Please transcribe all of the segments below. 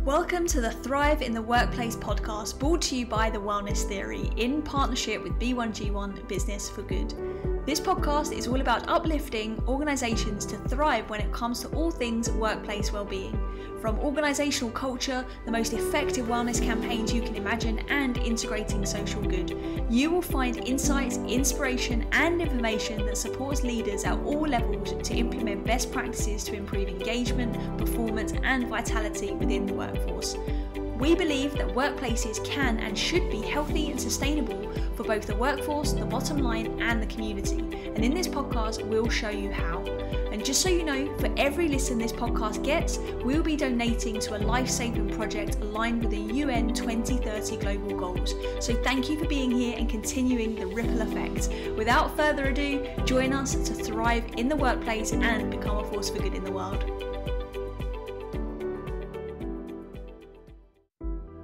Welcome to the Thrive in the Workplace podcast, brought to you by The Wellness Theory in partnership with B1G1 Business for Good. This podcast is all about uplifting organisations to thrive when it comes to all things workplace wellbeing. From organisational culture, the most effective wellness campaigns you can imagine, and integrating social good. You will find insights, inspiration and information that supports leaders at all levels to implement best practices to improve engagement, performance and vitality within the workforce. We believe that workplaces can and should be healthy and sustainable for both the workforce, the bottom line and the community. And in this podcast, we'll show you how. And just so you know, for every listen this podcast gets, we'll be donating to a life-saving project aligned with the UN 2030 global goals. So thank you for being here and continuing the ripple effect. Without further ado, join us to thrive in the workplace and become a force for good in the world.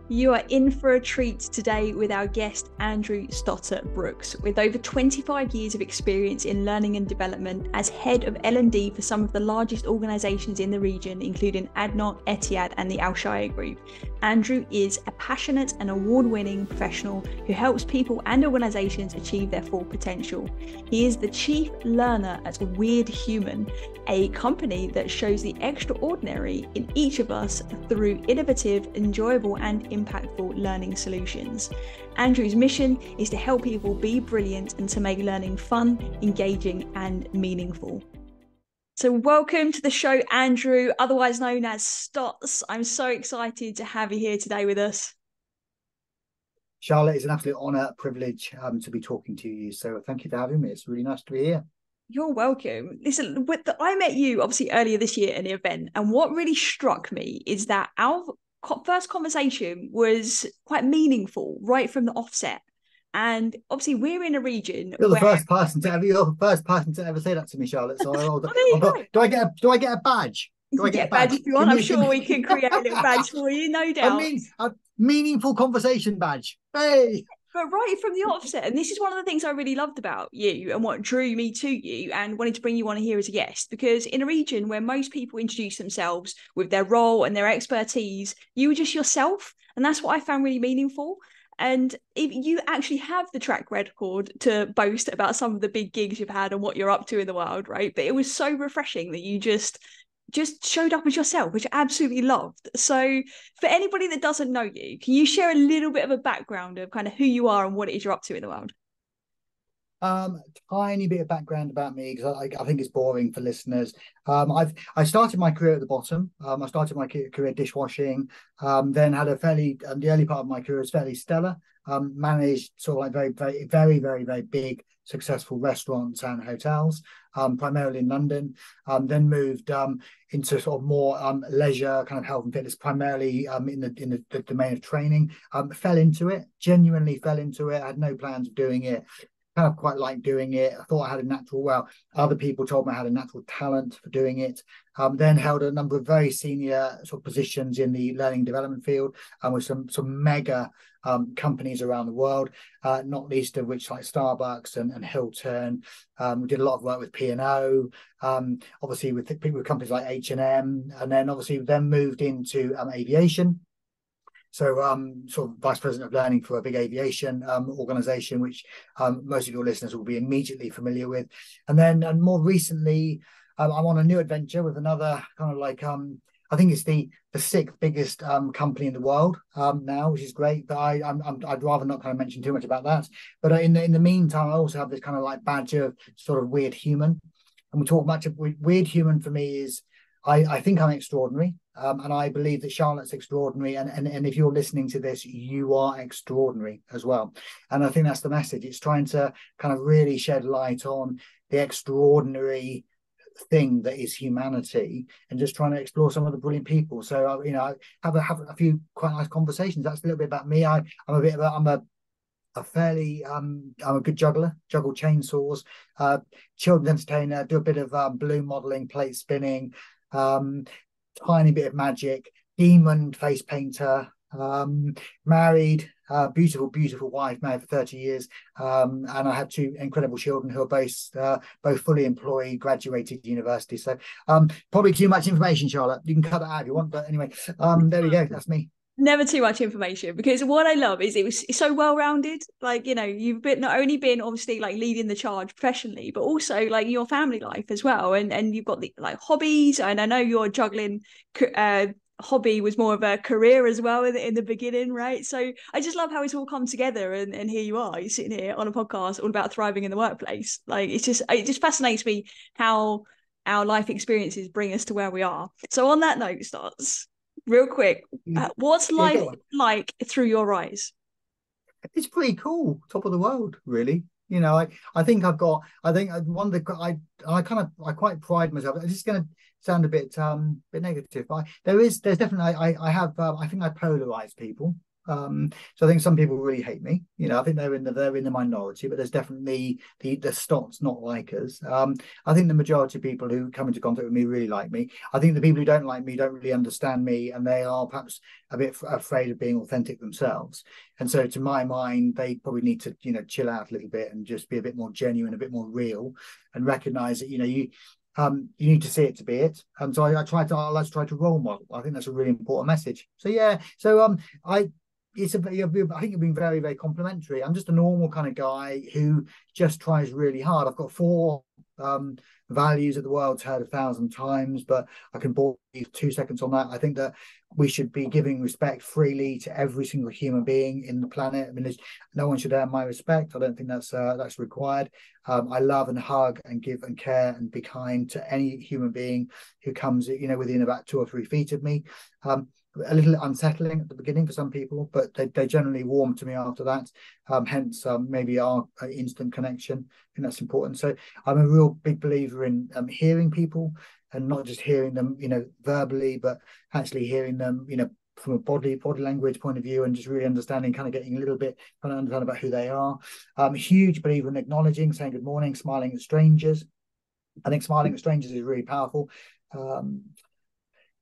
You are in for a treat today with our guest, Andrew Stotter-Brooks. With over 25 years of experience in learning and development as head of L&D for some of the largest organisations in the region, including Adnoc, Etihad and the Shaya Group, Andrew is a passionate and award-winning professional who helps people and organisations achieve their full potential. He is the chief learner at Weird Human, a company that shows the extraordinary in each of us through innovative, enjoyable and impactful learning solutions. Andrew's mission is to help people be brilliant and to make learning fun, engaging and meaningful. So welcome to the show, Andrew, otherwise known as Stottz. I'm so excited to have you here today with us. Charlotte, it's an absolute honour, privilege to be talking to you. So thank you for having me. It's really nice to be here. You're welcome. Listen, I met you obviously earlier this year at an event, and what really struck me is that our first conversation was quite meaningful right from the offset. And obviously we're in a region You're the first person to ever say that to me, Charlotte. So do I get a badge? Do I get a badge if you want? I'm sure we can create a little badge for you, no doubt. I mean, a meaningful conversation badge. Hey. But right from the offset, and this is one of the things I really loved about you and what drew me to you and wanted to bring you on here as a guest, because in a region where most people introduce themselves with their role and their expertise, you were just yourself. And that's what I found really meaningful. And if you actually have the track record to boast about some of the big gigs you've had and what you're up to in the world, right? But it was so refreshing that you just showed up as yourself, which I absolutely loved. So for anybody that doesn't know you, can you share a little bit of a background of kind of who you are and what it is you're up to in the world? Tiny bit of background about me, because I think it's boring for listeners. I started my career at the bottom. I started my career dishwashing, then had the early part of my career was fairly stellar. Managed sort of like very big successful restaurants and hotels, primarily in London. Then moved into sort of more leisure, kind of health and fitness, primarily in the domain of training. Genuinely fell into it. I had no plans of doing it. Kind of quite liked doing it. I thought I had other people told me I had a natural talent for doing it. Then held a number of very senior sort of positions in the learning and development field, with some mega companies around the world, not least of which like Starbucks and Hilton. We did a lot of work with P&O, obviously with companies like H&M, and then obviously moved into aviation. So sort of vice president of learning for a big aviation organization, which most of your listeners will be immediately familiar with. And more recently, I'm on a new adventure with another kind of like, I think it's the sixth biggest company in the world now, which is great. But I'd rather not kind of mention too much about that. But in the meantime, I also have this kind of like badge of sort of weird human. And we talk much of weird human for me is, I think I'm extraordinary, and I believe that Charlotte's extraordinary, and if you're listening to this, you are extraordinary as well. And I think that's the message. It's trying to kind of really shed light on the extraordinary thing that is humanity, and just trying to explore some of the brilliant people. So have a few quite nice conversations. That's a little bit about me. I'm a good juggler, juggle chainsaws, children's entertainer, do a bit of balloon modeling, plate spinning, tiny bit of magic, demon face painter, married, beautiful wife, married for 30 years, and I have two incredible children who are both fully employed, graduated university. So probably too much information, Charlotte. You can cut that out if you want, but anyway, there we go. That's me. Never too much information, because what I love is it's so well-rounded. Like, you've not only been obviously like leading the charge professionally, but also like your family life as well, and you've got the like hobbies, and I know you're juggling hobby was more of a career as well in the beginning, right? So I just love how it's all come together, and here you are, you're sitting here on a podcast all about thriving in the workplace. Like, it just fascinates me how our life experiences bring us to where we are. So on that note, Stottz, real quick, what's life like through your eyes? It's pretty cool, top of the world, really. I think one of the I quite pride myself. This is going to sound a bit negative, but there's definitely I think I polarize people. So I think some people really hate me. I think they're in the minority, but there's definitely the Stottz not likers. I think the majority of people who come into contact with me really like me. I think the people who don't like me don't really understand me, and they are perhaps a bit afraid of being authentic themselves. And so, to my mind, they probably need to chill out a little bit and just be a bit more genuine, a bit more real, and recognize that you need to see it to be it. And so I like to try to role model. I think that's a really important message. So yeah, I think you've been very, very complimentary. I'm just a normal kind of guy who just tries really hard. I've got 4 values that the world's heard 1,000 times, but I can bore you 2 seconds on that. I think that we should be giving respect freely to every single human being in the planet. I mean, no one should earn my respect. I don't think that's required. I love and hug and give and care and be kind to any human being who comes, within about 2 or 3 feet of me. A little unsettling at the beginning for some people, but they generally warm to me after that. Hence, maybe our instant connection. I think that's important. So I'm a real big believer in hearing people, and not just hearing them, verbally, but actually hearing them, from a body language point of view, and just really understanding, kind of getting a little bit, kind of understand about who they are. I'm a huge believer in acknowledging, saying good morning, smiling at strangers. I think smiling at strangers is really powerful.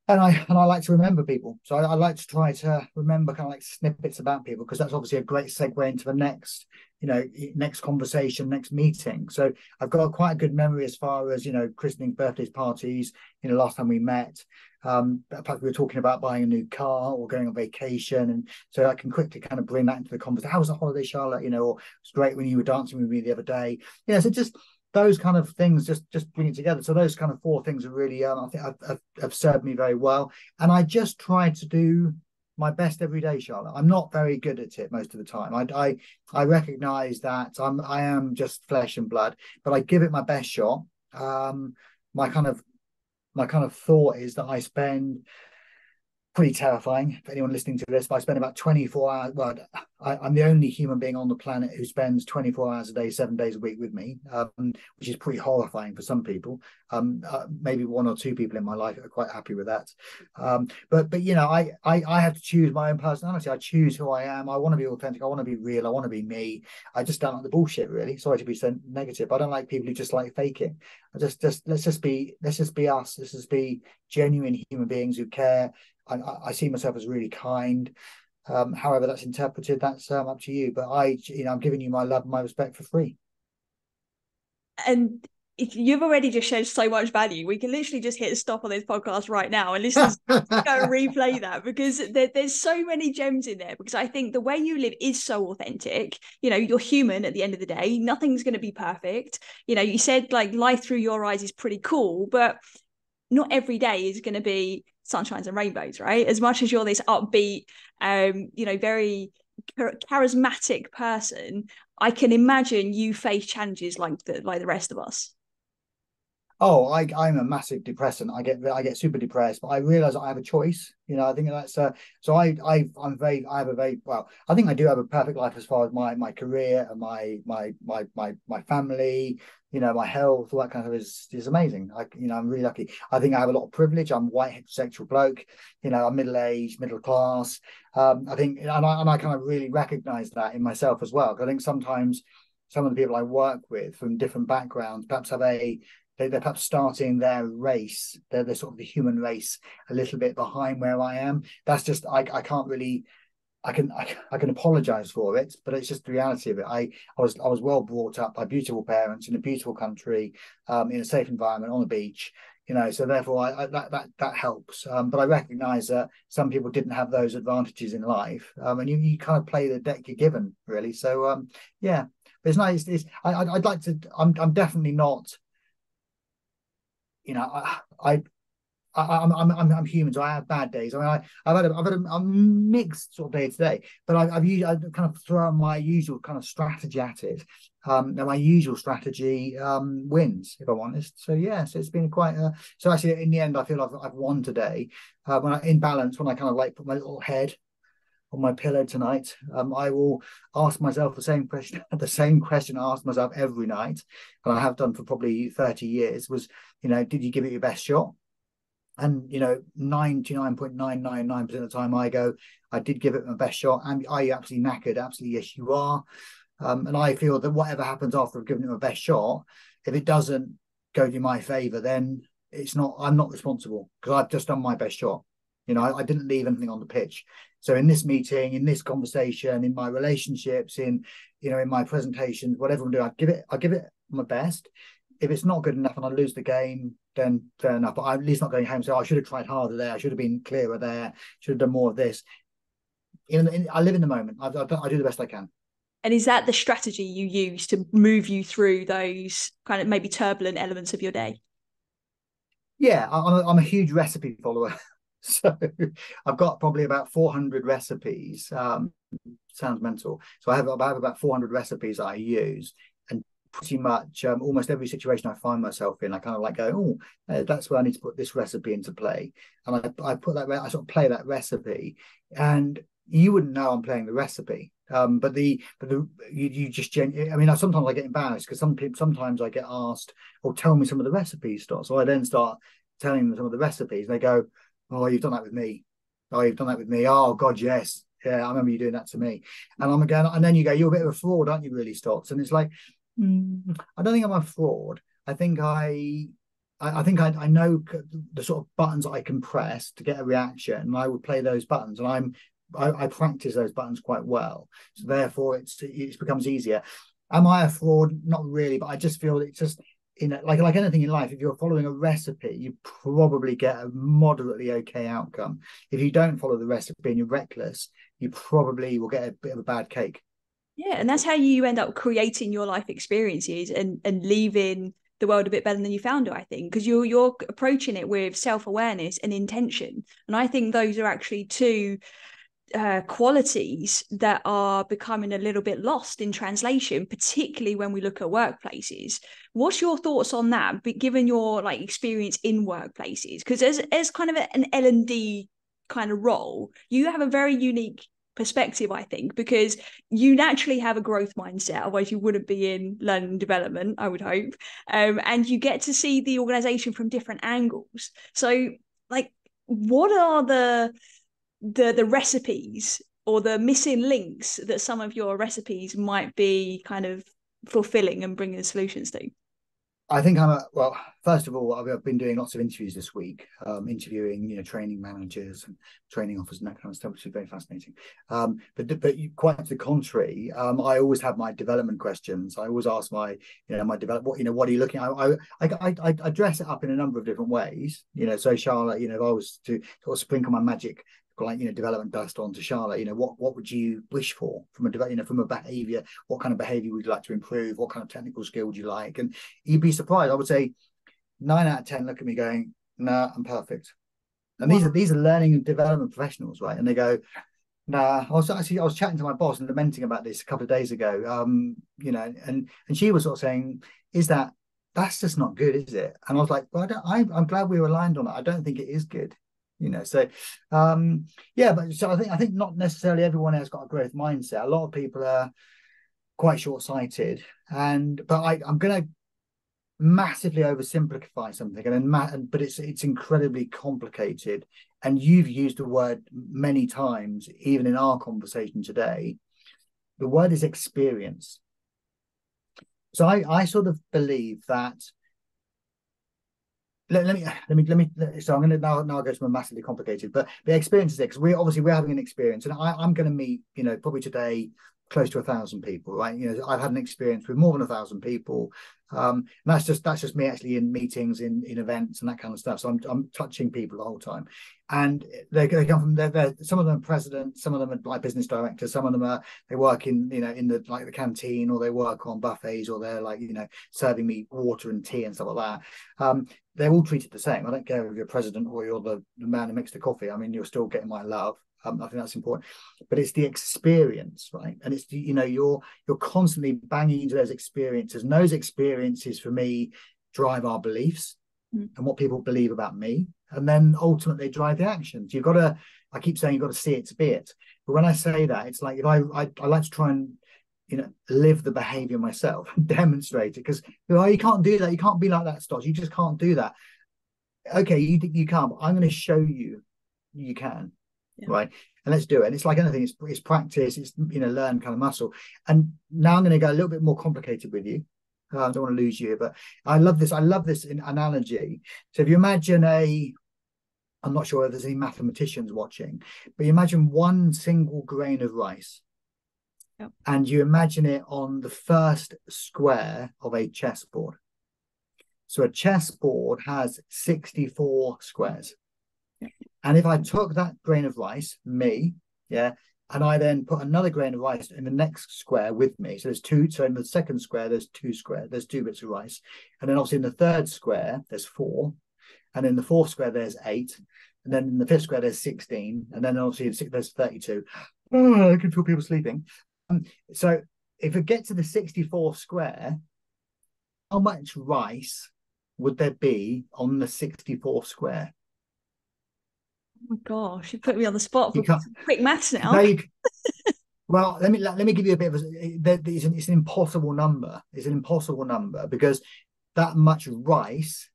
And I like to remember people. So I like to try to remember kind of like snippets about people, because that's obviously a great segue into the next conversation, next meeting. So I've got quite a good memory as far as, christening, birthdays, parties, last time we met. Perhaps we were talking about buying a new car or going on vacation. And so I can quickly kind of bring that into the conversation. How was the holiday, Charlotte? Or it's great when you were dancing with me the other day. So just those kind of things just bring it together. So those kind of 4 things are really, I think have served me very well. And I just try to do my best every day, Charlotte. I'm not very good at it most of the time. I recognize that I am just flesh and blood, but I give it my best shot. My kind of thought is that I spend, pretty terrifying for anyone listening to this, but I spend about 24 hours. Well, I'm the only human being on the planet who spends 24 hours a day, 7 days a week with me, which is pretty horrifying for some people. Maybe 1 or 2 people in my life are quite happy with that. But I have to choose my own personality. I choose who I am. I want to be authentic. I want to be real. I want to be me. I just don't like the bullshit, really. Sorry to be so negative. I don't like people who just like faking. Let's just be us. Let's just be genuine human beings who care. I see myself as really kind. However that's interpreted, that's up to you. But I'm giving you my love and my respect for free. And you've already just shared so much value. We can literally just hit stop on this podcast right now, and listeners go and replay that, because there's so many gems in there. Because I think the way you live is so authentic. You're human at the end of the day. Nothing's going to be perfect. You said like life through your eyes is pretty cool, but not every day is going to be sunshines and rainbows, right? As much as you're this upbeat, very charismatic person, I can imagine you face challenges like the rest of us. Oh, I'm a massive depressant. I get super depressed, but I realize I have a choice. I think that's so I have a very well. I think I do have a perfect life as far as my career and my family. My health, all that kind of is amazing. I'm really lucky. I think I have a lot of privilege. I'm a white heterosexual bloke. I'm middle-aged, middle class. I think, and I kind of really recognize that in myself as well. I think sometimes some of the people I work with from different backgrounds perhaps have they're perhaps starting their race, they're sort of the human race a little bit behind where I am. That's just I can't really I can apologize for it, but it's just the reality of it. I was well brought up by beautiful parents in a beautiful country, in a safe environment on the beach, so therefore that helps. But I recognize that some people didn't have those advantages in life, and you kind of play the deck you're given, really. So yeah, but it's nice. I'd like to. I'm definitely not. I'm human, so I have bad days. I mean, I've had a mixed sort of day today, but I've kind of thrown my usual kind of strategy at it. And my usual strategy wins, if I'm honest. So yeah, so it's been quite. So actually, in the end, I feel I've won today. When in balance, when I kind of like put my little head on my pillow tonight, I will ask myself the same question. The same question I ask myself every night, and I have done for probably 30 years. Was did you give it your best shot? And 99.999% of the time I go, I did give it my best shot. And are you absolutely knackered? Absolutely, yes, you are. And I feel that whatever happens after I've given it my best shot, if it doesn't go to my favour, then I'm not responsible, because I've just done my best shot. I didn't leave anything on the pitch. So in this meeting, in this conversation, in my relationships, in my presentations, whatever I'm doing, I give it my best. If it's not good enough and I lose the game, then fair enough. But I'm at least not going home and say, I should have tried harder there. I should have been clearer there. Should have done more of this. I live in the moment. I do the best I can. And is that the strategy you use to move you through those kind of maybe turbulent elements of your day? Yeah, I'm a huge recipe follower. So I've got probably about 400 recipes. Sounds mental. So I have about 400 recipes that I use. And pretty much almost every situation I find myself in, I kind of like go, that's where I need to put this recipe into play. And I put that, I sort of play that recipe, and you wouldn't know I'm playing the recipe. But you just I mean, sometimes I get embarrassed because sometimes I get asked, tell me some of the recipes, Stottz. So I then start telling them some of the recipes. And they go, oh, you've done that with me. Oh, you've done that with me. Oh God, yes. Yeah, I remember you doing that to me. And I'm again, and then you go, you're a bit of a fraud, aren't you, really, Stottz? And it's like, I don't think I'm a fraud. I think I know the sort of buttons I can press to get a reaction, and I would play those buttons, and I practice those buttons quite well. So therefore, it becomes easier. Am I a fraud? Not really, but I just feel it's just like anything in life. If you're following a recipe, you probably get a moderately okay outcome. If you don't follow the recipe and you're reckless, you probably will get a bit of a bad cake. Yeah, and that's how you end up creating your life experiences and leaving the world a bit better than you found it, I think, because you're approaching it with self-awareness and intention. And I think those are actually two qualities that are becoming a little bit lost in translation, particularly when we look at workplaces. What's your thoughts on that, given your experience in workplaces? Because as kind of an L&D kind of role, you have a very unique perspective, I think, because you naturally have a growth mindset, otherwise you wouldn't be in learning and development, I would hope, and you get to see the organization from different angles. So what are the recipes or the missing links that some of your recipes might be kind of fulfilling and bringing solutions to? I think first of all, I've been doing lots of interviews this week, interviewing, training managers and training officers and that kind of stuff, which is very fascinating. But quite to the contrary, I always have my development questions. I always ask my what are you looking at? I dress it up in a number of different ways. So Charlotte, if I was to sort of sprinkle my magic development dust onto Charlotte, what would you wish for from a behavior? What kind of behavior would you like to improve? What kind of technical skill would you like? And you'd be surprised. I would say 9 out of 10 look at me going, nah, I'm perfect. And these are learning and development professionals, right? And they go, nah. I was chatting to my boss and lamenting about this a couple of days ago. And she was sort of saying, that's just not good, is it? And I was like, well, I'm glad we were aligned on it. I don't think it is good. But so I think not necessarily everyone has got a growth mindset. A lot of people are quite short-sighted, but I'm going to massively oversimplify something, but it's incredibly complicated. And you've used the word many times, even in our conversation today. The word is experience. So I sort of believe that So I'm going to now go to a massively complicated, but the experience is there because we're having an experience, and I'm going to meet, probably today close to 1,000 people, right? I've had an experience with more than 1,000 people. And that's just me actually in meetings, in events and that kind of stuff. So I'm touching people the whole time, and they come from they're some of them are presidents, some of them are like business directors, some of them they work in in the like the canteen, or they work on buffets, or they're like serving me water and tea and stuff like that. They're all treated the same. I don't care if you're president or you're the man who makes the coffee. I mean, you're still getting my love. I think that's important, but it's the experience, right? And it's you're constantly banging into those experiences, and those experiences for me drive our beliefs and what people believe about me, and then ultimately drive the actions. I keep saying you've got to see it to be it, but when I say that, it's like if I like to try and live the behavior myself and demonstrate it, because you can't do that. You can't be like that, Stottz. You just can't do that. Okay, you think you can't, but I'm going to show you can. Yeah. Right, and let's do it. And it's like anything, it's practice, it's learn kind of muscle. And now I'm going to go a little bit more complicated with you. I don't want to lose you, but I love this analogy. So if you imagine I'm not sure if there's any mathematicians watching, but you imagine one single grain of rice. Yep. And you imagine it on the first square of a chessboard. So a chessboard has 64 squares. Yep. And if I took that grain of rice, me, and I then put another grain of rice in the next square with me. So there's two. So in the second square, there's two bits of rice. And then obviously in the third square, there's 4. And in the fourth square, there's 8. And then in the fifth square, there's 16. And then obviously there's 32. Oh, I can feel people sleeping. So if we get to the 64th square, how much rice would there be on the 64th square? Oh my gosh, you put me on the spot for quick maths now. Well, let me give you a bit of it's an impossible number. It's an impossible number because that much rice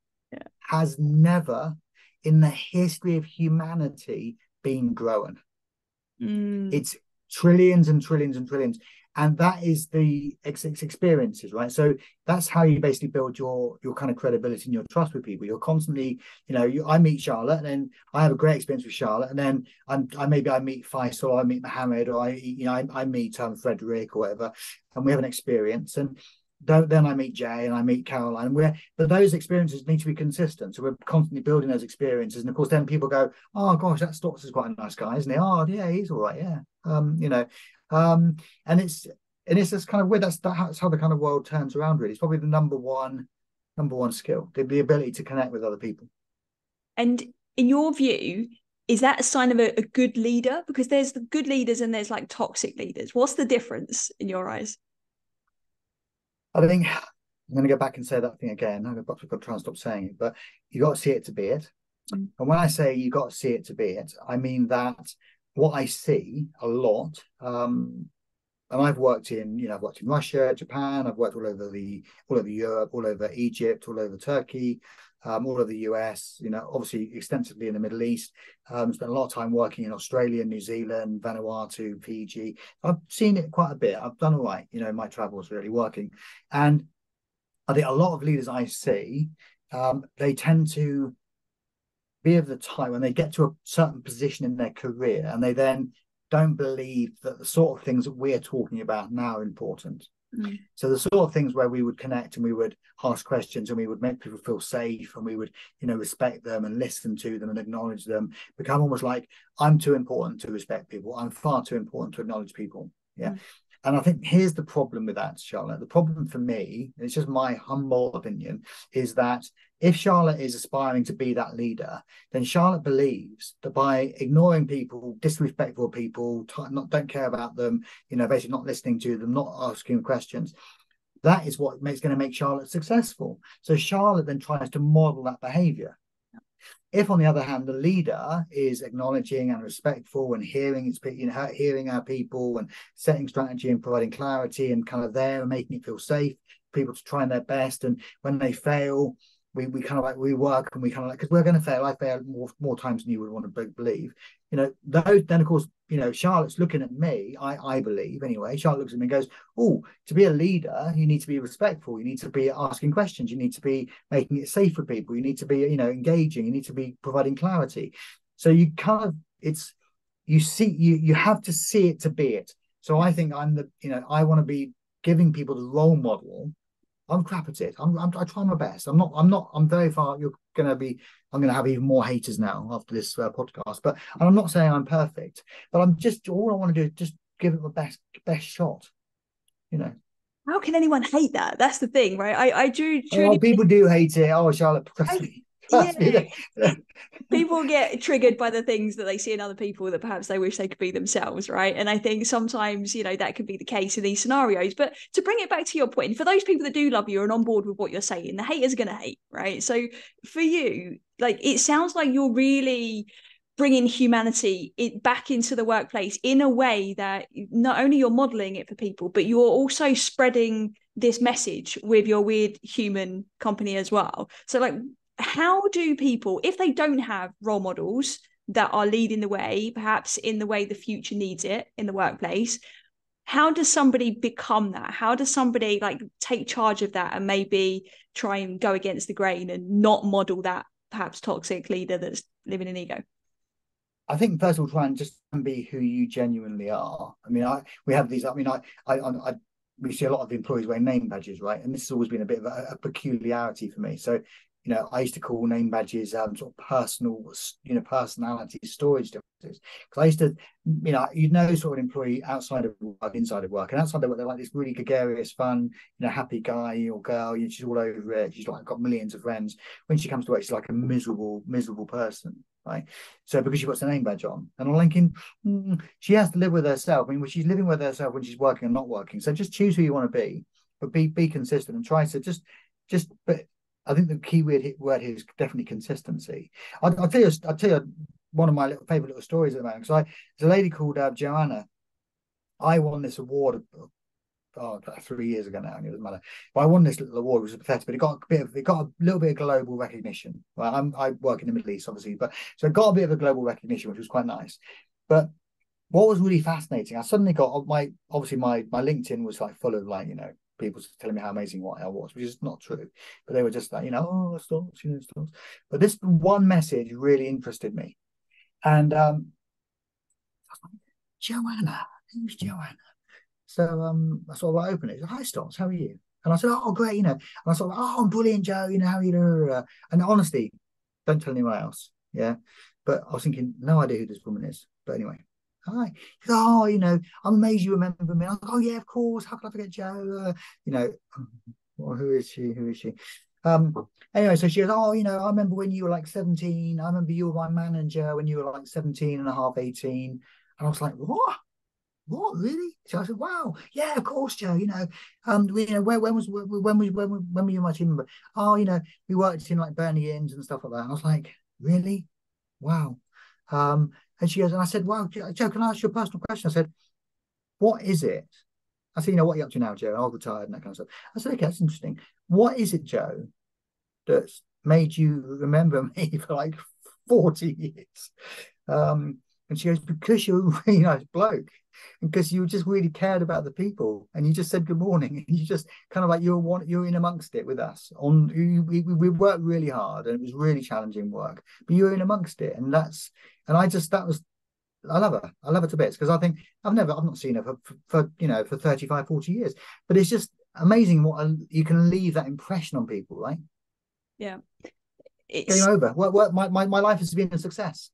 has never in the history of humanity been grown. It's trillions and trillions and trillions. And that is the experiences, right? So that's how you basically build your kind of credibility and your trust with people. You're constantly, I meet Charlotte, and then I have a great experience with Charlotte, and then I meet Faisal, or I meet Mohammed, or I meet Frederick or whatever, and we have an experience. And then I meet Jay and I meet Caroline. But those experiences need to be consistent. So we're constantly building those experiences. And of course, then people go, "Oh gosh, that Stottz is quite a nice guy, isn't he? Oh yeah, he's all right, yeah." And it's just kind of weird. That's how the kind of world turns around. Really, it's probably the number one skill, the ability to connect with other people. And in your view, is that a sign of a good leader? Because there's the good leaders and there's like toxic leaders. What's the difference in your eyes? I think I'm going to go back and say that thing again. I've got to try and stop saying it, but you got to see it to be it. And when I say you got to see it to be it, I mean that what I see a lot, and I've worked in Russia, Japan. I've worked all over Europe, all over Egypt, all over Turkey, all over the US. Obviously extensively in the Middle East. Spent a lot of time working in Australia, New Zealand, Vanuatu, Fiji. I've seen it quite a bit. I've done all right. My travels really working, and I think a lot of leaders I see, they tend to be of the type when they get to a certain position in their career and they then don't believe that the sort of things that we're talking about now are important. So the sort of things where we would connect and we would ask questions and we would make people feel safe and we would respect them and listen to them and acknowledge them become almost like I'm too important to respect people, I'm far too important to acknowledge people. And I think here's the problem with that, Charlotte. The problem for me, it's just my humble opinion, is that if Charlotte is aspiring to be that leader, then Charlotte believes that by ignoring people, disrespectful people, don't care about them, basically not listening to them, not asking questions, that is what is going to make Charlotte successful. So Charlotte then tries to model that behavior. If, on the other hand, the leader is acknowledging and respectful and hearing our people and setting strategy and providing clarity and kind of there and making it feel safe, people to trying their best, and when they fail, we kind of like rework and we kind of like, because we're going to fail. I fail more times than you would want to believe. Those then of course Charlotte's looking at me, I believe anyway, Charlotte looks at me and goes, oh, to be a leader, you need to be respectful, you need to be asking questions, you need to be making it safe for people, you need to be, engaging, you need to be providing clarity. So you kind of, you have to see it to be it. So I think I want to be giving people the role model. I'm crap at it. I try my best. I'm very far. I'm going to have even more haters now after this podcast. But I'm not saying I'm perfect. But all I want to do is just give it my best shot. How can anyone hate that? That's the thing, right? I do truly. Oh, people do hate it. Oh, Charlotte, trust me. People get triggered by the things that they see in other people that perhaps they wish they could be themselves, right? And I think sometimes that could be the case in these scenarios. But to bring it back to your point, for those people that do love you and on board with what you're saying, the haters are going to hate, right? So for you, it sounds like you're really bringing humanity back into the workplace in a way that not only you're modeling it for people, but you're also spreading this message with your Weird Human company as well. So how do people, if they don't have role models that are leading the way, perhaps in the way the future needs it in the workplace, how does somebody become that? How does somebody take charge of that and maybe try and go against the grain and not model that perhaps toxic leader that's living in ego? I think first of all, try and just be who you genuinely are. I mean, we have these. I mean, we see a lot of employees wearing name badges, right? And this has always been a bit of a peculiarity for me. So, I used to call name badges sort of personal, personality storage devices. Because I used to, sort of employee outside of work, inside of work, and outside of work, they're like this really gregarious, fun, happy guy or girl. She's all over it. She's got millions of friends. When she comes to work, she's like a miserable person. Right, so because she puts a name badge on, and I'm thinking she has to live with herself. I mean, she's living with herself when she's working and not working. So just choose who you want to be, but be consistent and try to just. But I think the key word here is definitely consistency. I'll tell you one of my favorite little stories at the moment. Because there's a lady called Joanna. I won this award 3 years ago now, and it doesn't matter. But I won this little award, which was pathetic, but it got a little bit of global recognition. Well, I work in the Middle East, obviously, but so it got a bit of a global recognition, which was quite nice. But what was really fascinating, I suddenly got my LinkedIn was full of people telling me how amazing what I was, which is not true. But they were just oh, Stottz, Stottz. But this one message really interested me, and I was like, Joanna, who's Joanna? So I sort of opened it. Hi, Stottz, how are you? And I said, oh, great, And I sort of, oh, I'm brilliant, Joe. How are you doing? And honestly, don't tell anyone else. Yeah. But I was thinking, no idea who this woman is. But anyway, hi. She goes, oh, I'm amazed you remember me. I was like, oh, yeah, of course. How could I forget Joe? Well, who is she? Anyway, so she goes, oh, I remember when you were 17. I remember you were my manager when you were 17 and a half, 18. And I was like, what really? So I said, wow, yeah, of course, Joe. When were you my team member? Oh, we worked in Bernie Inns and stuff like that. And I was like, really? Wow. And she goes, and I said, wow, Joe, can I ask you a personal question? I said, what is it? I said, what are you up to now, Joe? I'm retired and that kind of stuff. I said, okay, that's interesting. What is it, Joe, that's made you remember me for 40 years? And she goes, because you're a really nice bloke, and because you just really cared about the people, and you just said good morning, and you just kind of you're in amongst it with us. We worked really hard, and it was really challenging work, but you were in amongst it, and I love her. I love her to bits, because I think I've not seen her for 35, 40 years, but it's just amazing what you can leave that impression on people, right? Yeah, it's game over. My life has been a success.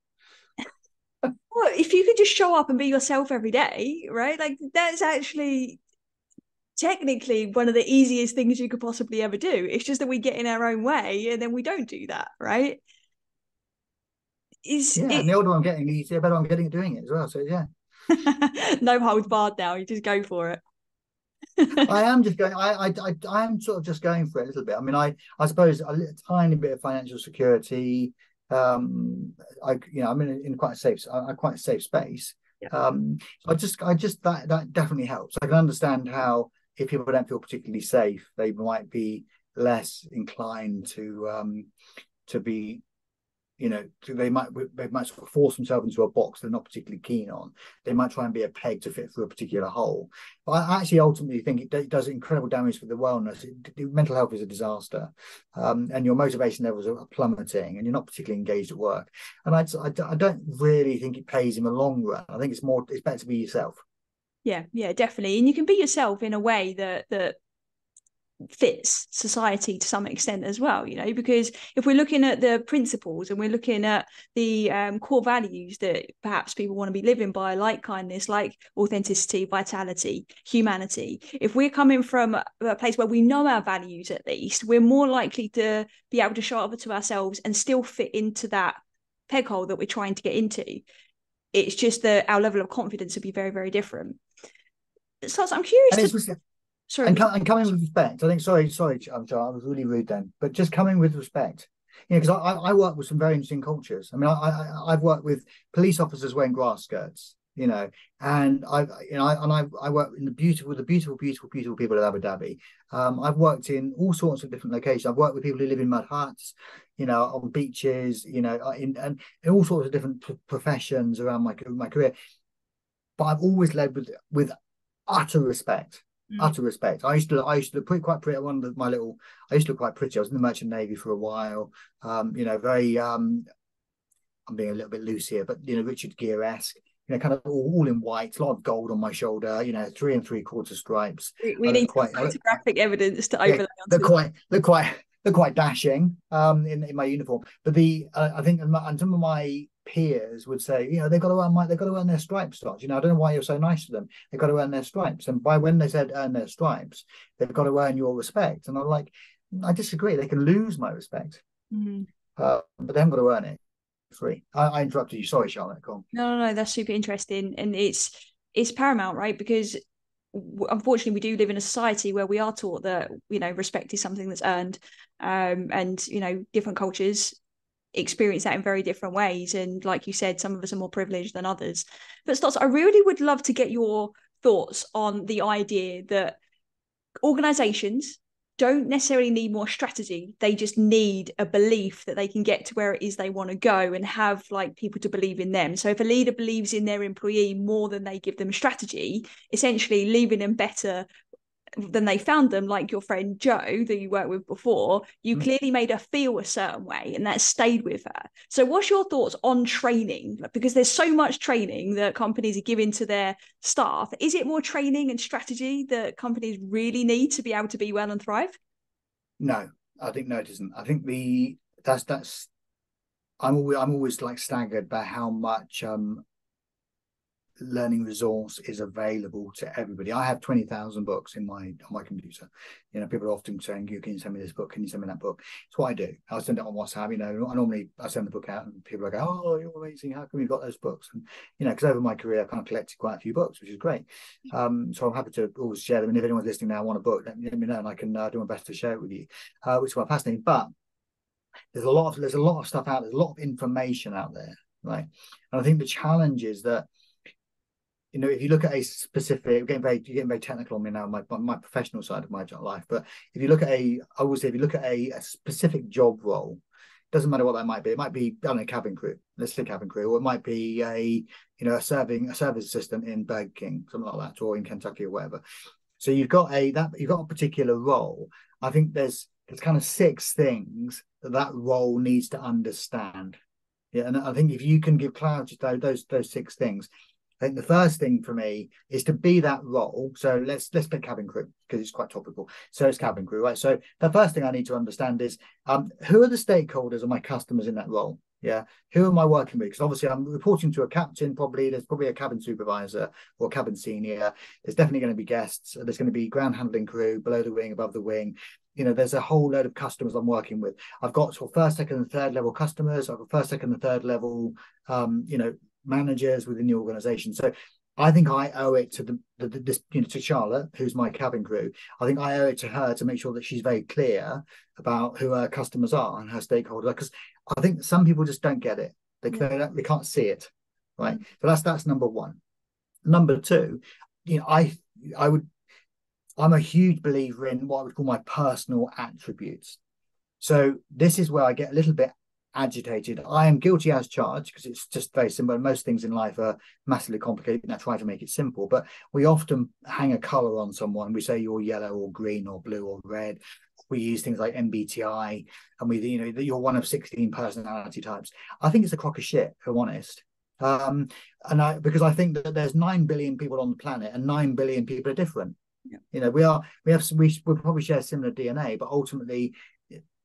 Well, if you could just show up and be yourself every day, right? That's actually technically one of the easiest things you could possibly ever do. It's just that we get in our own way and then we don't do that, right? And the older I'm getting, the better I'm getting at doing it as well. So yeah. No holds barred now. You just go for it. I am just going. I am sort of just going for it a little bit. I mean, I suppose a tiny bit of financial security. I'm in quite a safe space. Yeah. I just that definitely helps. I can understand how if people don't feel particularly safe, they might be less inclined to be they might sort of force themselves into a box they're not particularly keen on. They might try and be a peg to fit through a particular hole. But I actually ultimately think it does incredible damage for the wellness. Mental health is a disaster, and your motivation levels are plummeting, and you're not particularly engaged at work. And I don't really think it pays in the long run. I think it's better to be yourself. Yeah, definitely. And you can be yourself in a way that fits society to some extent as well, because if we're looking at the principles and we're looking at the core values that perhaps people want to be living by, like kindness, like authenticity, vitality, humanity, if we're coming from a place where we know our values, at least we're more likely to be able to show up to ourselves and still fit into that peg hole that we're trying to get into. It's just that our level of confidence would be very, very different. So I'm curious Sorry. And coming with respect, I think, sorry, I'm sorry, I was really rude then, but just coming with respect, because I work with some very interesting cultures. I mean, I've worked with police officers wearing grass skirts, and I work in the beautiful people of Abu Dhabi. I've worked in all sorts of different locations. I've worked with people who live in mud huts, on beaches, in all sorts of different professions around my career. But I've always led with utter respect. Utter respect. I used to look quite pretty. I used to look quite pretty. I was in the Merchant Navy for a while. Very. I'm being a little bit loose here, but Richard Gere-esque. Kind of all in white, a lot of gold on my shoulder. 3 3/4 stripes. We need photographic evidence to overlay onto. They're quite dashing in my uniform. But I think and some of my peers would say, they've got to earn their stripes, Stottz. I don't know why you're so nice to them. They've got to earn their stripes. And by when they said earn their stripes, they've got to earn your respect. And I'm like, I disagree. They can lose my respect, but they haven't got to earn it free. I interrupted you. Sorry, Charlotte. Go on. No, that's super interesting, and it's paramount, right? Because unfortunately, we do live in a society where we are taught that respect is something that's earned, and different cultures experience that in very different ways. And like you said, some of us are more privileged than others. But Stottz, I really would love to get your thoughts on the idea that organizations don't necessarily need more strategy. They just need a belief that they can get to where it is they want to go, and have people to believe in them. So if a leader believes in their employee more than they give them strategy, essentially leaving them better than they found them, like your friend Jo that you worked with before, you clearly made her feel a certain way, and that stayed with her. So what's your thoughts on training? Because there's so much training that companies are giving to their staff. Is it more training and strategy that companies really need to be able to be well and thrive? No, I think it isn't. I think that's I'm always staggered by how much learning resource is available to everybody. I have 20,000 books on my computer. People are often saying, can you send me this book? Can you send me that book? It's what I do. I'll send it on WhatsApp. I send the book out and people are going, oh, you're amazing. How come you've got those books? And, because over my career, I've kind of collected quite a few books, which is great. So I'm happy to always share them. And if anyone's listening now, want a book, let me know and I can do my best to share it with you, which is quite fascinating. But there's a lot of stuff out there. There's a lot of information out there, right? And I think the challenge is that, if you look at a specific, you're getting very technical on me now, my professional side of my life. But if you look at a specific job role, doesn't matter what that might be. It might be, I don't know, cabin crew. Let's say cabin crew, or it might be a service assistant in Burger King, something like that, or in Kentucky or whatever. So you've got a particular role. I think there's kind of 6 things that role needs to understand. Yeah, and I think if you can give clarity to those 6 things. I think the first thing for me is to be that role. So let's pick cabin crew because it's quite topical. So it's cabin crew, right? So the first thing I need to understand is who are the stakeholders or my customers in that role? Yeah, who am I working with? Because obviously I'm reporting to a captain. There's probably a cabin supervisor or cabin senior. There's definitely going to be guests. There's going to be ground handling crew below the wing, above the wing. There's a whole load of customers I'm working with. I've got sort of first, second, and third level customers. I've got first, second, and third level, managers within the organization. So I think I owe it to to Charlotte, who's my cabin crew. I think I owe it to her to make sure that she's very clear about who her customers are and her stakeholders. Because I think some people just don't get it. They can't see it, right? So that's number one. Number two, I'm a huge believer in what I would call my personal attributes. So this is where I get a little bit agitated. I am guilty as charged, because it's just very simple. Most things in life are massively complicated, and I try to make it simple. But we often hang a color on someone. We say you're yellow or green or blue or red. We use things like MBTI, and that you're one of 16 personality types. I think it's a crock of shit, if I'm honest. Because I think that there's 9 billion people on the planet, and 9 billion people are different. Yeah. We probably share similar DNA, but ultimately,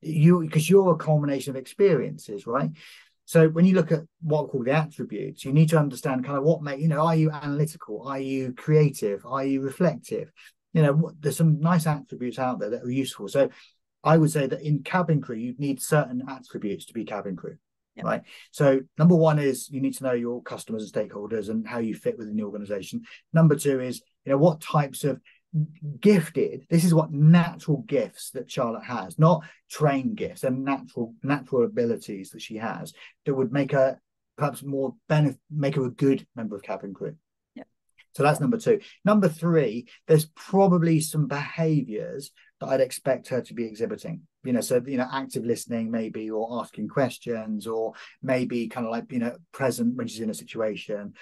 because you're a culmination of experiences, right? So when you look at what I call the attributes, you need to understand kind of what are you analytical? Are you creative? Are you reflective? There's some nice attributes out there that are useful. So I would say that in cabin crew, you need certain attributes to be cabin crew, right? So number one is you need to know your customers and stakeholders and how you fit within the organization. Number two is, what types of gifted, this is what natural gifts that Charlotte has, not trained gifts, and natural abilities that she has that would make her perhaps make her a good member of cabin crew. So that's number two. Number three, there's probably some behaviors that I'd expect her to be exhibiting. Active listening maybe, or asking questions, or maybe kind of like, present when she's in a situation.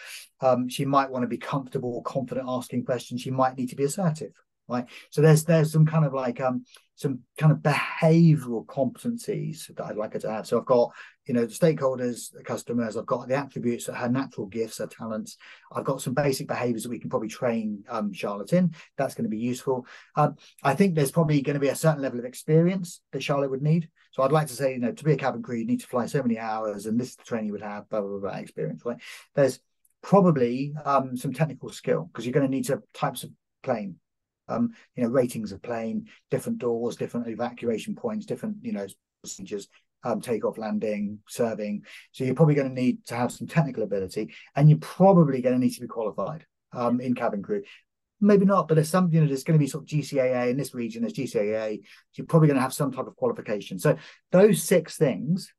She might want to be comfortable, confident asking questions. She might need to be assertive, right? So there's some kind of like some kind of behavioral competencies that I'd like her to have. So I've got, the stakeholders, the customers, I've got the attributes, her natural gifts, her talents. I've got some basic behaviors that we can probably train Charlotte in. That's going to be useful. I think there's probably going to be a certain level of experience that Charlotte would need. So I'd like to say, to be a cabin crew, you need to fly so many hours, and this is the training you would have, blah, blah, blah, experience, right? There's probably some technical skill, because you're going to need types of plane. Ratings of plane, different doors, different evacuation points, different, procedures, takeoff, landing, serving. So you're probably going to need to have some technical ability, and you're probably going to need to be qualified in cabin crew. Maybe not, but there's some, there's going to be sort of GCAA in this region, there's GCAA. So you're probably going to have some type of qualification. So those 6 things,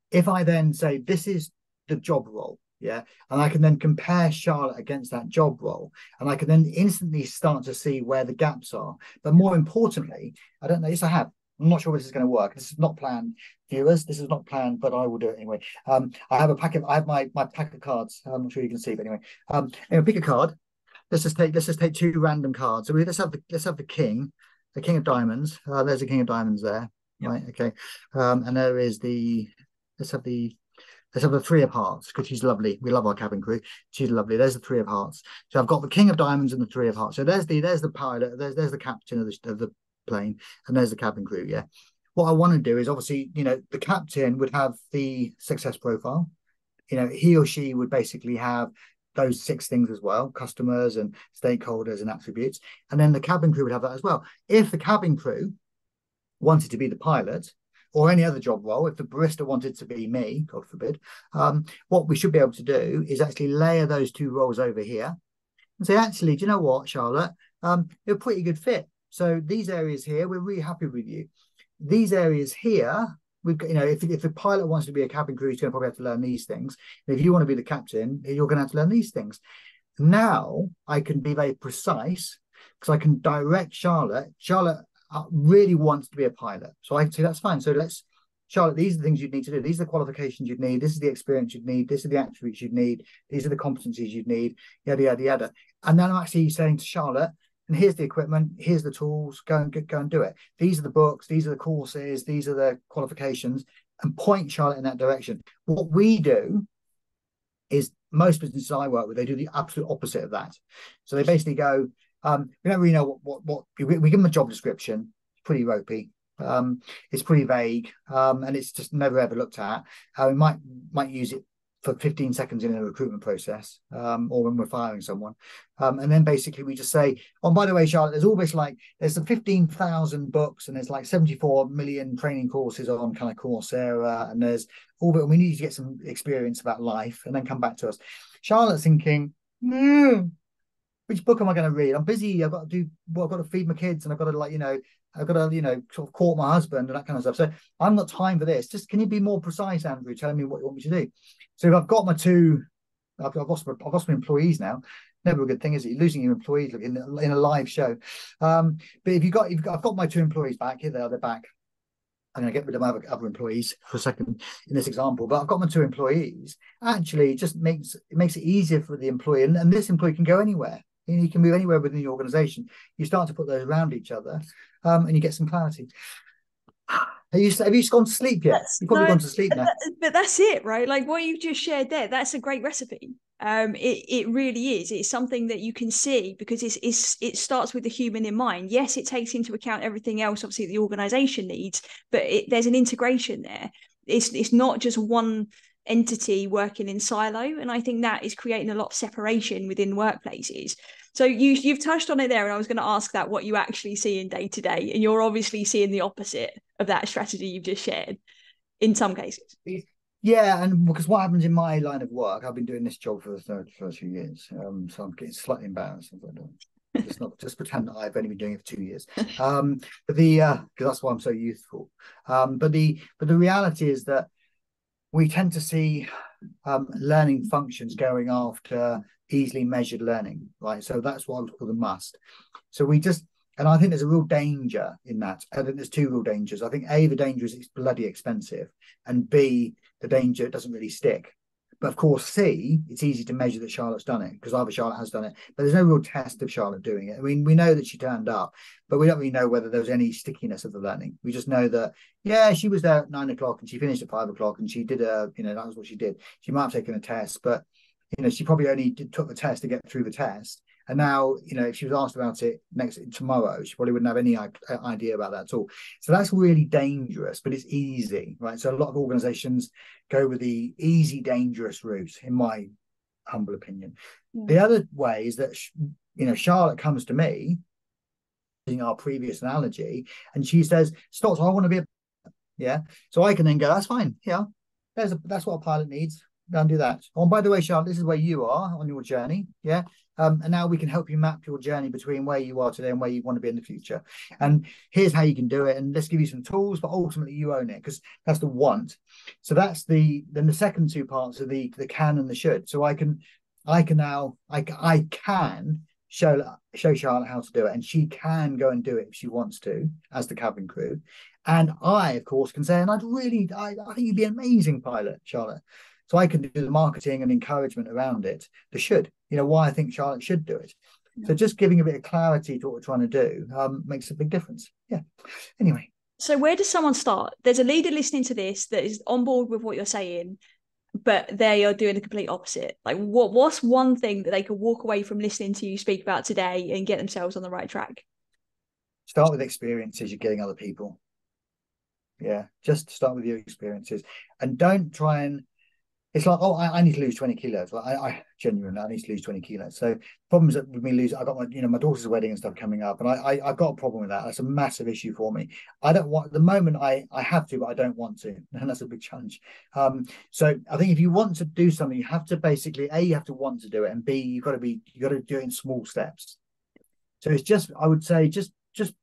if I then say this is the job role, and I can then compare Charlotte against that job role, and I can then instantly start to see where the gaps are. But more importantly, I don't know, yes, I have. I'm not sure if this is going to work. This is not planned, viewers. This is not planned, but I will do it anyway. I have my pack of cards. I'm not sure you can see, but anyway, pick a card. Let's just take 2 random cards. So let's have the king of diamonds. There's the king of diamonds there, right? Okay, and there is let's have the 3 of hearts, because she's lovely. We love our cabin crew. She's lovely. There's the 3 of hearts. So I've got the king of diamonds and the 3 of hearts. So there's the pilot. There's the captain of the plane, and there's the cabin crew. Yeah. What I want to do is, obviously, the captain would have the success profile. He or she would basically have those 6 things as well: customers and stakeholders and attributes. And then the cabin crew would have that as well. If the cabin crew wanted to be the pilot, or any other job role, if the barista wanted to be me, God forbid, what we should be able to do is actually layer those 2 roles over here and say, actually, do you know what, Charlotte? You're a pretty good fit. So these areas here, we're really happy with you. These areas here, we've got, if the pilot wants to be a cabin crew, he's going to probably have to learn these things. If you want to be the captain, you're going to have to learn these things. Now I can be very precise, because I can direct Charlotte. Charlotte really wants to be a pilot, so I can say that's fine. So Charlotte, these are the things you'd need to do. These are the qualifications you'd need. This is the experience you'd need. This are the attributes you'd need. These are the competencies you'd need. Yada yada yada. And then I'm actually saying to Charlotte, and here's the equipment, here's the tools. Go and do it. These are the books. These are the courses. These are the qualifications, and point Charlotte in that direction. What we do is, most businesses I work with, they do the absolute opposite of that. So they basically go, we don't really know what we give them a job description. It's pretty ropey. It's pretty vague, and it's just never ever looked at. We might use it for 15 seconds in a recruitment process, or when we're firing someone, and then basically we just say, oh, by the way, Charlotte, there's some 15,000 books, and there's like 74 million training courses on kind of Coursera, and there's all, but we need you to get some experience about life, and then come back to us. Charlotte's thinking, which book am I going to read? I'm busy. I've got to feed my kids, and I've got to sort of court my husband and that kind of stuff. So I've got time for this. Just, can you be more precise, Andrew, telling me what you want me to do? So if I've got I've lost my employees now. Never a good thing, is it? You're losing your employees in a live show. But I've got my 2 employees back. Here they are. They're back. I'm going to get rid of my other employees for a second in this example, but I've got my 2 employees. Actually, it just makes it easier for the employee, and this employee can go anywhere. You can move anywhere within the organization. You start to put those around each other, and you get some clarity. Have you gone to sleep yet? You've probably gone to sleep now. But that's it, right? Like what you've just shared there, that's a great recipe. It really is. It's something that you can see because it starts with the human in mind. Yes, it takes into account everything else, obviously, the organization needs, but there's an integration there. It's not just one entity working in silo, and I think that is creating a lot of separation within workplaces. So you've touched on it there, and I was going to ask that what you actually see in day to day, and you're obviously seeing the opposite of that strategy you've just shared in some cases. Yeah, and because what happens in my line of work, I've been doing this job for a few years, so I'm getting slightly embarrassed. Just pretend that I've only been doing it for 2 years. But because that's why I'm so youthful. But the reality is that we tend to see learning functions going after easily measured learning, right? So that's what I would call the must. So and I think there's a real danger in that. I think there's 2 real dangers. I think A, the danger is it's bloody expensive, and B, the danger it doesn't really stick. But of course, C, it's easy to measure that Charlotte's done it because either Charlotte has done it, but there's no real test of Charlotte doing it. I mean, we know that she turned up, but we don't really know whether there was any stickiness of the learning. We just know that, yeah, she was there at 9 o'clock and she finished at 5 o'clock and she did that was what she did. She might have taken a test, but, she probably only took the test to get through the test. And now, if she was asked about it tomorrow, she probably wouldn't have any idea about that at all. So that's really dangerous, but it's easy, right? So a lot of organizations go with the easy, dangerous route, in my humble opinion. Yeah. The other way is that, Charlotte comes to me, in our previous analogy, and she says, Stottz, I want to be yeah. So I can then go, that's fine. Yeah, that's what a pilot needs. Go and do that. Oh, and by the way, Charlotte, this is where you are on your journey. Yeah. And now we can help you map your journey between where you are today and where you want to be in the future. And here's how you can do it. And let's give you some tools, but ultimately you own it because that's the want. So that's then the second 2 parts are the can and the should. So I can show Charlotte how to do it, and she can go and do it if she wants to as the cabin crew. And I, of course, can say, and I think you'd be an amazing pilot, Charlotte. So I can do the marketing and encouragement around it. The should, why I think Charlotte should do it. Yeah. So just giving a bit of clarity to what we're trying to do makes a big difference. Yeah. Anyway. So where does someone start? There's a leader listening to this that is on board with what you're saying, but they are doing the complete opposite. Like what's one thing that they could walk away from listening to you speak about today and get themselves on the right track? Start with experiences you're getting other people. Yeah. Just start with your experiences and don't try and it's like, oh, I need to lose 20 kilos. Like I genuinely, I need to lose 20 kilos. So problems that with me lose, I got my daughter's wedding and stuff coming up, and I've got a problem with that. That's a massive issue for me. I don't want, at the moment I have to, but I don't want to, and that's a big challenge. So I think if you want to do something, you have to basically, A, you have to want to do it, and B, you got to do it in small steps. So it's just, I would say, just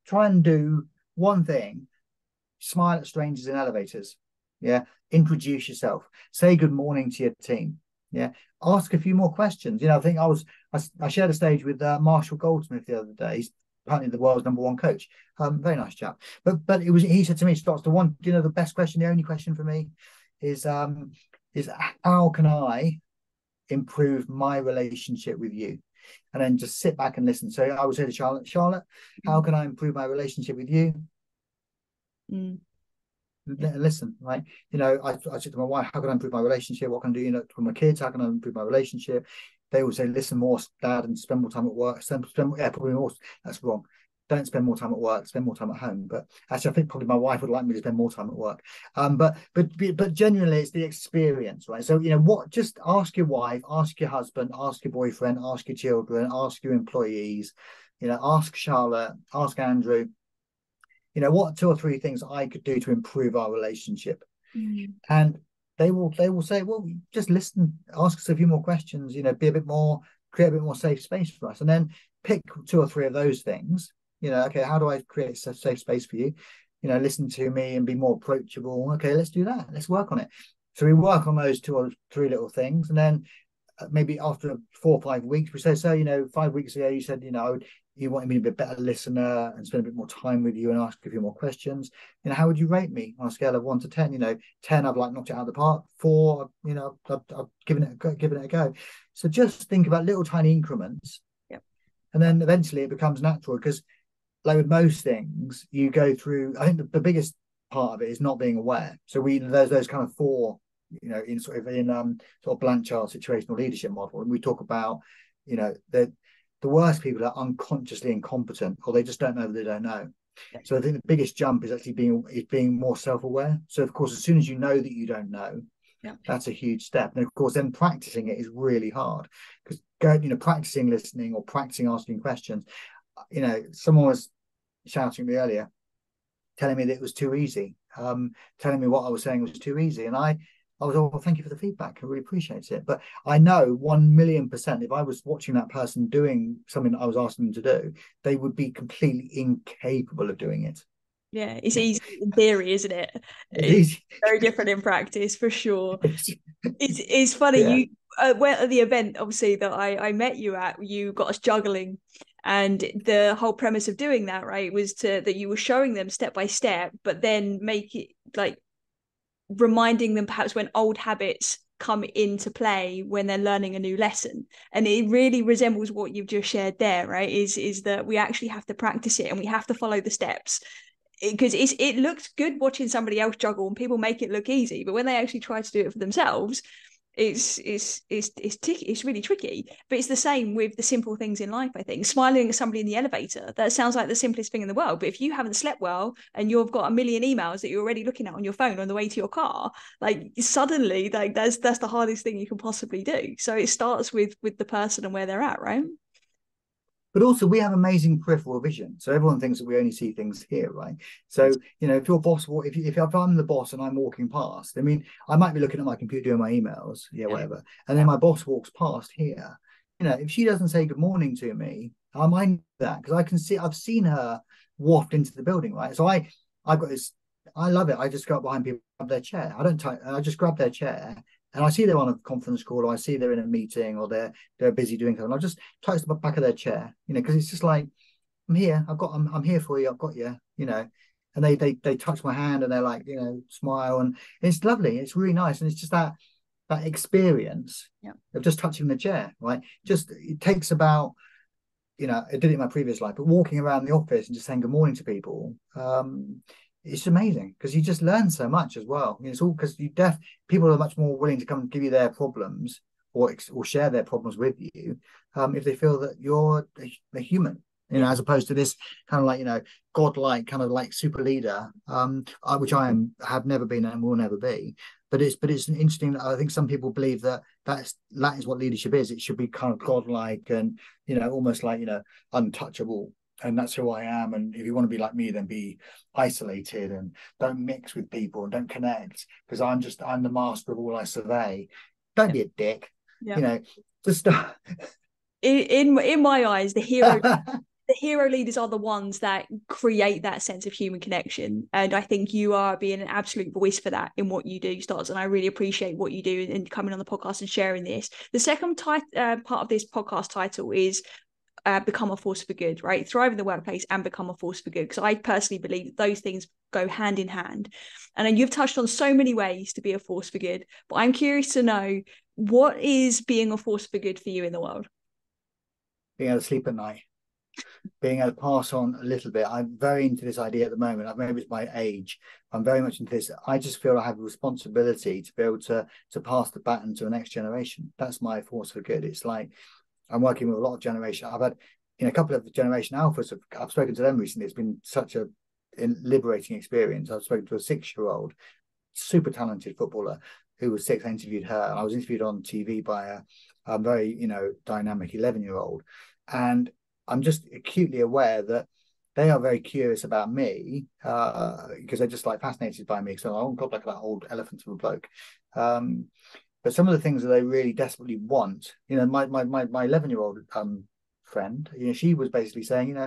try and do one thing. Smile at strangers in elevators. Yeah. Introduce yourself. Say good morning to your team. Yeah. Ask a few more questions. I think I shared a stage with Marshall Goldsmith the other day. He's apparently the world's #1 coach. Very nice chap. But he said to me, Stottz, the best question, the only question for me is how can I improve my relationship with you? And then just sit back and listen. So I would say to Charlotte, how can I improve my relationship with you? Listen, right? I said to my wife, how can I improve my relationship? What can I do? For my kids, how can I improve my relationship? They will say, listen more, Dad, and spend more time at work. Probably more. That's wrong. Don't spend more time at work. Spend more time at home. But actually, I think probably my wife would like me to spend more time at work. But generally, it's the experience, right? So just ask your wife, ask your husband, ask your boyfriend, ask your children, ask your employees. Ask Charlotte, ask Andrew. What 2 or 3 things I could do to improve our relationship? And they will say, well, just listen, ask us a few more questions, be a bit more, create a bit more safe space for us, and then pick 2 or 3 of those things. Okay, how do I create a safe space for you? Listen to me and be more approachable. Okay, let's do that. Let's work on it. So we work on those 2 or 3 little things, and then maybe after 4 or 5 weeks, we say, so, 5 weeks ago, you said, you wanted me to be a better listener and spend a bit more time with you and ask a few more questions. How would you rate me on a scale of 1 to 10? 10, I've like knocked it out of the park. 4, I've given it a go. So just think about little tiny increments. Yep. And then eventually it becomes natural, because like with most things, you go through, I think the biggest part of it is not being aware. So there's those kind of 4, in sort of Blanchard situational leadership model. And we talk about, the worst people are unconsciously incompetent, or they just don't know that they don't know. So I think the biggest jump is actually being more self-aware. So of course, as soon as you know that you don't know, that's a huge step. And of course, then practicing it is really hard, because practicing listening or practicing asking questions. Someone was shouting at me earlier, telling me that it was too easy, telling me what I was saying was too easy, and I was, oh, well, thank you for the feedback. I really appreciate it. But I know 1,000,000%, if I was watching that person doing something that I was asking them to do, they would be completely incapable of doing it. Yeah, it's easy in theory, isn't it? It's very different in practice, for sure. It's funny. Yeah. You went at the event, obviously, that I met you at. You got us juggling, and the whole premise of doing that, right, was that you were showing them step by step, but then make it like reminding them perhaps when old habits come into play when they're learning a new lesson. And it really resembles what you've just shared there, right? Is that we actually have to practice it, and we have to follow the steps, because it looks good watching somebody else juggle and people make it look easy, but when they actually try to do it for themselves, it's really tricky. But it's the same with the simple things in life. I think smiling at somebody in the elevator, that sounds like the simplest thing in the world, but if you haven't slept well and you've got a million emails that you're already looking at on your phone on the way to your car, like suddenly, like that's the hardest thing you can possibly do. So it starts with the person and where they're at, right? But also, we have amazing peripheral vision. So everyone thinks that we only see things here, right? So, if your boss, if I'm the boss and I'm walking past, I mean, I might be looking at my computer doing my emails, whatever. And then my boss walks past here. If she doesn't say good morning to me, I mind that, because I've seen her waft into the building, right? So I've got this, I love it. I just go up behind people, grab their chair. I just grab their chair. And I see they're on a conference call, or I see they're in a meeting, or they're busy doing something. I'll just touch the back of their chair, because it's just like, I'm here. I'm here for you. I've got you, And they touch my hand, and they're like, smile, and it's lovely. It's really nice, and it's just that experience of just touching the chair, right? Just it takes about, I did it in my previous life, but walking around the office and just saying good morning to people. It's amazing, because you just learn so much as well. It's all because people are much more willing to come and give you their problems, or share their problems with you, if they feel that you're a human, as opposed to this kind of like, godlike kind of like super leader, which have never been and will never be. But it's interesting. I think some people believe that is what leadership is. It should be kind of godlike and almost like untouchable. And that's who I am. And if you want to be like me, then be isolated and don't mix with people and don't connect, because I'm the master of all I survey. Don't be a dick. Just in my eyes, the hero leaders are the ones that create that sense of human connection. And I think you are being an absolute voice for that in what you do, Stottz. And I really appreciate what you do and coming on the podcast and sharing this. The second part of this podcast title is become a force for good, right? Thrive in the workplace and become a force for good. Because I personally believe that those things go hand in hand. And you've touched on so many ways to be a force for good, but I'm curious to know, what is being a force for good for you in the world? Being able to sleep at night, being able to pass on a little bit. I'm very into this idea at the moment. Maybe it's my age. I'm very much into this. I just feel I have a responsibility to be able to pass the baton to the next generation. That's my force for good. It's like, I'm working with a lot of generation. I've had a couple of generation alphas. I've spoken to them recently. It's been such a liberating experience. I've spoken to a 6-year-old, super talented footballer who was 6. I interviewed her. I was interviewed on TV by a very dynamic 11-year-old, and I'm just acutely aware that they are very curious about me, because they're just like fascinated by me. So I won't go like that old elephant of a bloke. But some of the things that they really desperately want, my 11-year-old friend, she was basically saying,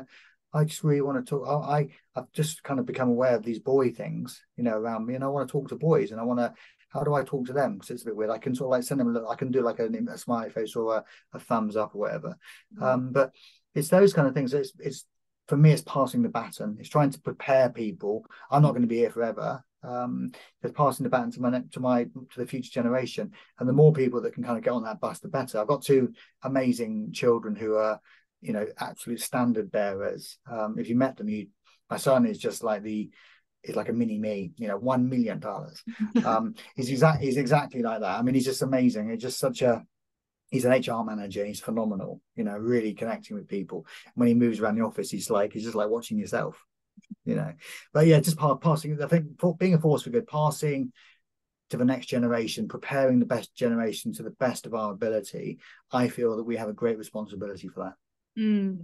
I just really want to talk. I've just kind of become aware of these boy things, around me, and I want to talk to boys, and I want to how do I talk to them? Because it's a bit weird. I can sort of like send them a look, I can do like a smiley face or a thumbs up or whatever. But it's those kind of things. It's for me, it's passing the baton. It's trying to prepare people. I'm not going to be here forever. Just passing the baton to the future generation, and the more people that can kind of get on that bus, the better. I've got two amazing children who are, absolute standard bearers. If you met them, my son is just like is like a mini me, $1 million. He's exactly like that. I mean, he's just amazing. It's just he's an HR manager. He's phenomenal, really connecting with people. When he moves around the office, he's just like watching yourself, But yeah, just passing, I think, being a force for good, passing to the next generation, preparing the best generation to the best of our ability. I feel that we have a great responsibility for that.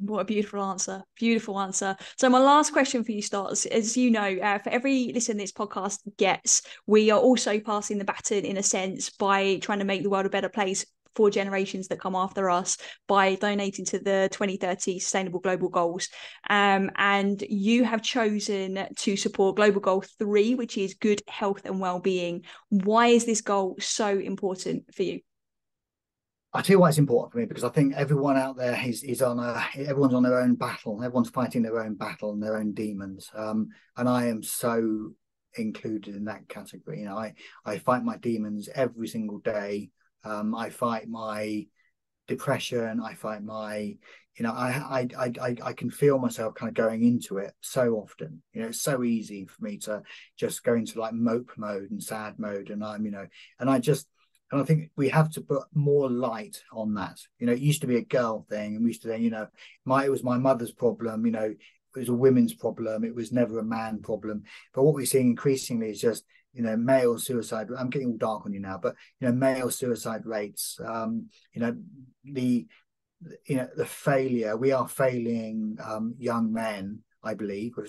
What a beautiful answer. Beautiful answer. So my last question for you, Stottz, as you know, for every listen this podcast gets, we are also passing the baton in a sense by trying to make the world a better place for generations that come after us by donating to the 2030 Sustainable Global Goals. And you have chosen to support Global Goal 3, which is good health and well-being. Why is this goal so important for you? I tell you why it's important for me, because I think everyone out there everyone's on their own battle. Everyone's fighting their own battle and their own demons. And I am so included in that category. I fight my demons every single day. I fight my depression. I fight my, I can feel myself kind of going into it so often. It's so easy for me to just go into like mope mode and sad mode. And and I think we have to put more light on that. It used to be a girl thing, and we used to think, it was my mother's problem. It was a women's problem. It was never a man problem. But what we're seeing increasingly is just, male suicide. I'm getting all dark on you now, but male suicide rates. The failure. We are failing young men. I believe we're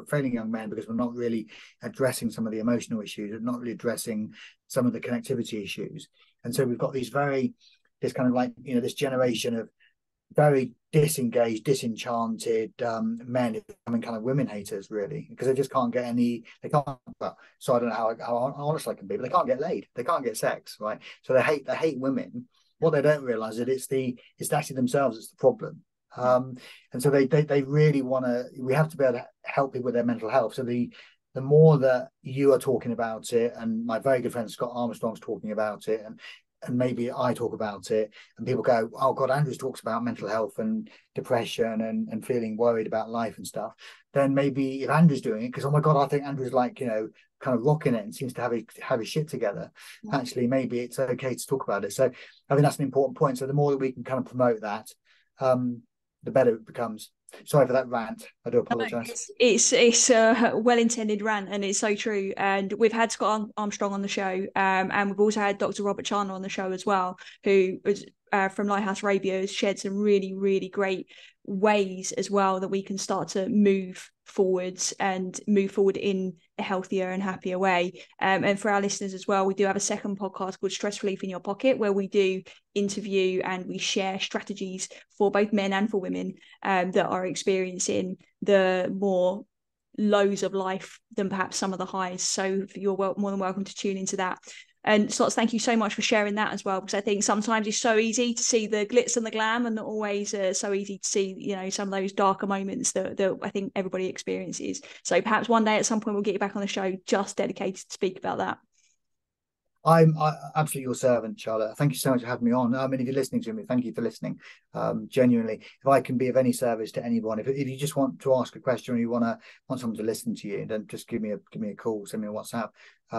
failing young men because we're not really addressing some of the emotional issues, not really addressing some of the connectivity issues. And so we've got this kind of like, this generation of very disengaged, disenchanted men becoming kind of women haters, really, because they just can't get so I don't know how honest I can be, but they can't get laid. They can't get sex, right? So they hate women. What they don't realize is it's actually themselves that's the problem. And so they really want to. We have to be able to help people with their mental health. So the more that you are talking about it, and my very good friend Scott Armstrong's talking about it, and maybe I talk about it, and people go, "Oh God, Andrews talks about mental health and depression and feeling worried about life and stuff." Then maybe if Andrew's doing it, because oh my God, I think Andrew's like kind of rocking it and seems to have his shit together. Yeah. Actually, maybe it's okay to talk about it. So I think that's an important point. So the more that we can kind of promote that, the better it becomes. Sorry for that rant. I do apologise. It's a well-intended rant, and it's so true. And we've had Scott Armstrong on the show, and we've also had Dr. Robert Chandler on the show as well, who was from Lighthouse Arabia, has shared some really, really great ways as well that we can start to move forwards in a healthier and happier way. And for our listeners as well, we do have a second podcast called Stress Relief in Your Pocket, where we do interview and we share strategies for both men and for women that are experiencing the more lows of life than perhaps some of the highs. So you're more than welcome to tune into that. And Stottz, thank you so much for sharing that as well, because I think sometimes it's so easy to see the glitz and the glam, and not always so easy to see, some of those darker moments that I think everybody experiences. So perhaps one day at some point we'll get you back on the show just dedicated to speak about that. I'm absolutely your servant, Charlotte. Thank you so much for having me on. I mean, if you're listening to me, thank you for listening. Genuinely, if I can be of any service to anyone, if you just want to ask a question or you want someone to listen to you, then just give me a call, send me a WhatsApp.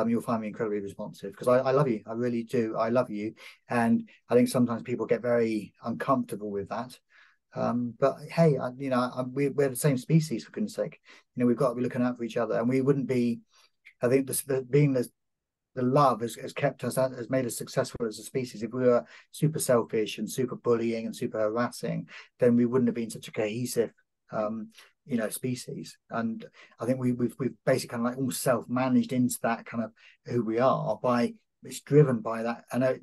You'll find me incredibly responsive, because I love you. I really do. I love you, and I think sometimes people get very uncomfortable with that. But hey, we're the same species, for goodness sake. We've got to be looking out for each other, and we wouldn't be. I think the love has made us successful as a species. If we were super selfish and super bullying and super harassing, then we wouldn't have been such a cohesive species. And I think we've basically kind of like almost self-managed into that kind of who we are it's driven by that. I know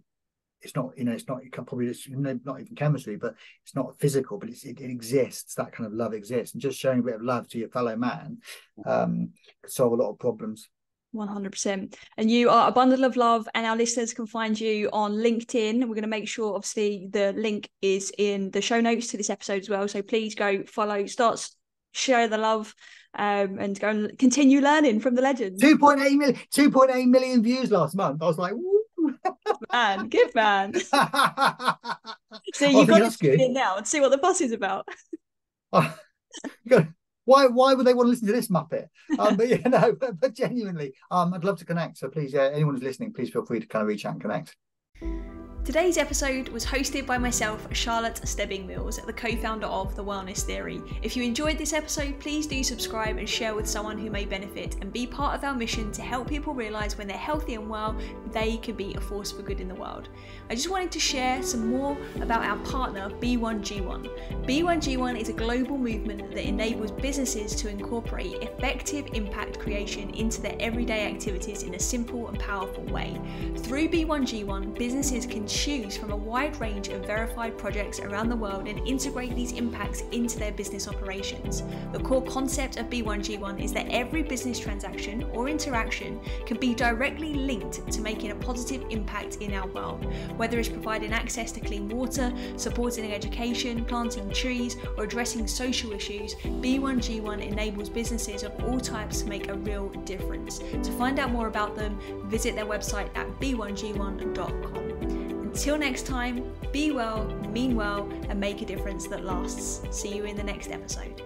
it's not, probably not even chemistry, but it's not physical, but it exists. That kind of love exists, and just showing a bit of love to your fellow man could solve a lot of problems. 100%. And you are a bundle of love, and our listeners can find you on LinkedIn. We're going to make sure, obviously, the link is in the show notes to this episode as well. So please go follow Stottz, share the love, and go and continue learning from the legends. 2.8 million views last month. I was like, woo. Man, good man. So you've got to get in now and see what the fuss is about. Why would they want to listen to this Muppet? But genuinely, I'd love to connect. So please, anyone who's listening, please feel free to kind of reach out and connect. Today's episode was hosted by myself, Charlotte Stebbing-Mills, the co-founder of The Wellness Theory. If you enjoyed this episode, please do subscribe and share with someone who may benefit, and be part of our mission to help people realise when they're healthy and well, they can be a force for good in the world. I just wanted to share some more about our partner, B1G1. B1G1 is a global movement that enables businesses to incorporate effective impact creation into their everyday activities in a simple and powerful way. Through B1G1, businesses can choose from a wide range of verified projects around the world and integrate these impacts into their business operations. The core concept of B1G1 is that every business transaction or interaction can be directly linked to making a positive impact in our world, whether it's providing access to clean water, supporting education, planting trees, or addressing social issues. B1G1 enables businesses of all types to make a real difference. To find out more about them, visit their website at b1g1.com. Until next time, be well, mean well, and make a difference that lasts. See you in the next episode.